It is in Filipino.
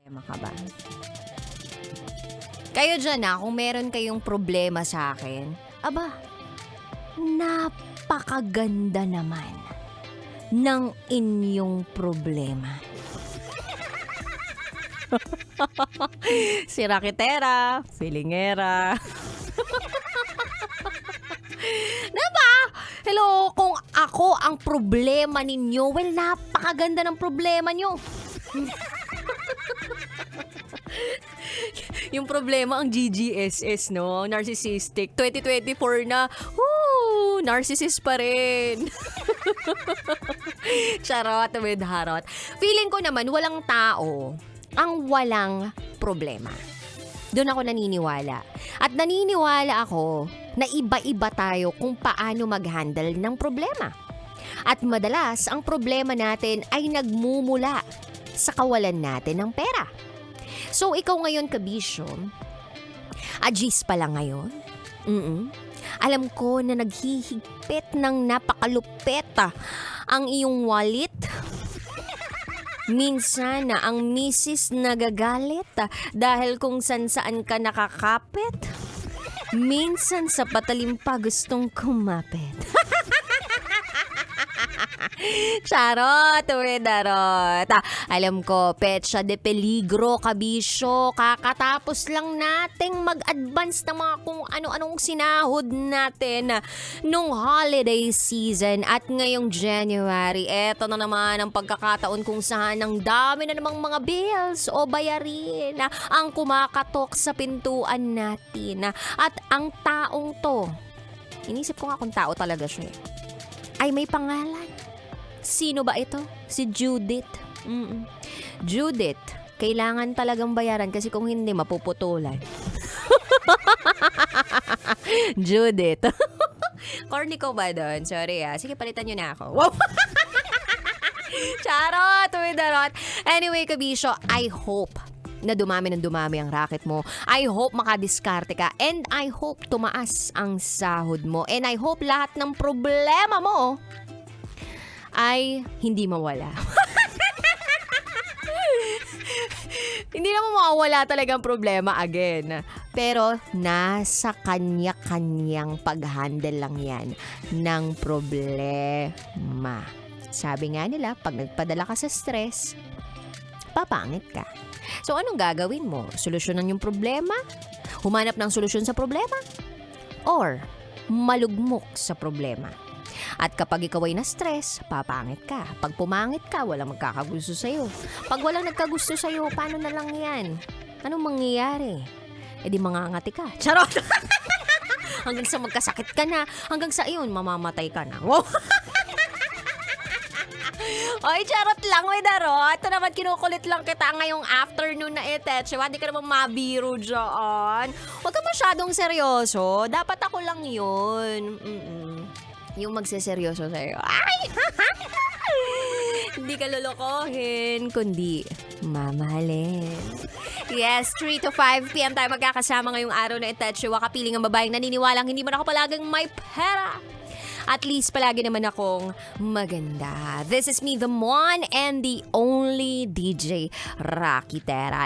Problema ka ba? Kayo dyan kung meron kayong problema sa akin, aba, napakaganda naman ng inyong problema. Si Rakitera, Filingera. Diba? Hello, kung ako ang problema ninyo, well, napakaganda ng problema nyo. Yung problema ang GGSS, no? Narcissistic. 2024 na, woo, narcissist pa rin. Charot with harot. Feeling ko naman, walang tao ang walang problema. Doon ako naniniwala. At naniniwala ako na iba-iba tayo kung paano mag-handle ng problema. At madalas, ang problema natin ay nagmumula sa kawalan natin ng pera. So, ikaw ngayon, kabisyo, ajis pa lang ngayon. Alam ko na naghihigpit ng napakalupet ang iyong wallet. Minsan na ang misis nagagalit dahil kung saan ka nakakapit. Minsan sa patalim pa gustong kumapit. Charot, wedarot. Alam ko, petsa de peligro, kabisyo. Kakatapos lang nating mag-advance ng mga kung ano-anong sinahod natin nung holiday season. At ngayong January, eto na naman ang pagkakataon kung saan ang dami na namang mga bills o bayarin ang kumakatok sa pintuan natin. At ang taong to, inisip ko nga kung tao talaga siya, ay may pangalan. Sino ba ito? Si Judith. Judith, kailangan talagang bayaran kasi kung hindi, mapuputulan. Judith. Corny ko ba doon? Sorry Sige, palitan nyo na ako. Wow! Charot! Widarot! Anyway, kabisyo, I hope na dumami ng dumami ang racket mo. I hope makadiskarte ka. And I hope tumaas ang sahod mo. And I hope lahat ng problema mo ay hindi mawala. Hindi naman mawawala talagang problema again. Pero nasa kanya-kanyang pag-handle lang yan ng problema. Sabi nga nila, pag nagpadala ka sa stress, papangit ka. So anong gagawin mo? Solusyonan yung problema? Humanap ng solusyon sa problema? Or malugmok sa problema? At kapag ikaw ay na-stress, papangit ka. Pag pumangit ka, walang magkakagusto sa'yo. Pag walang nagkagusto sa'yo, paano na lang yan? Anong mangyayari? E di mangangati ka. Charot! Hanggang sa magkasakit ka na. Hanggang sa iyon, mamamatay ka na. Wow! Oy, charot lang, Widaro. Ito naman, kinukulit lang kita ngayong afternoon na Tetsu. Hindi ka naman mabiro dyan. Huwag ka masyadong seryoso. Dapat ako lang yun. Yung magseseryoso sa'yo. Ay! Hindi ka lulukohin, kundi mamahalin. Yes, 3 to 5 p.m. tayo magkakasama ngayong araw na Tetsu. Kapiling ang babaeng naniniwalang hindi man ako palaging may pera. At least palagi naman akong maganda. This is me, the one and the only DJ Rakitera.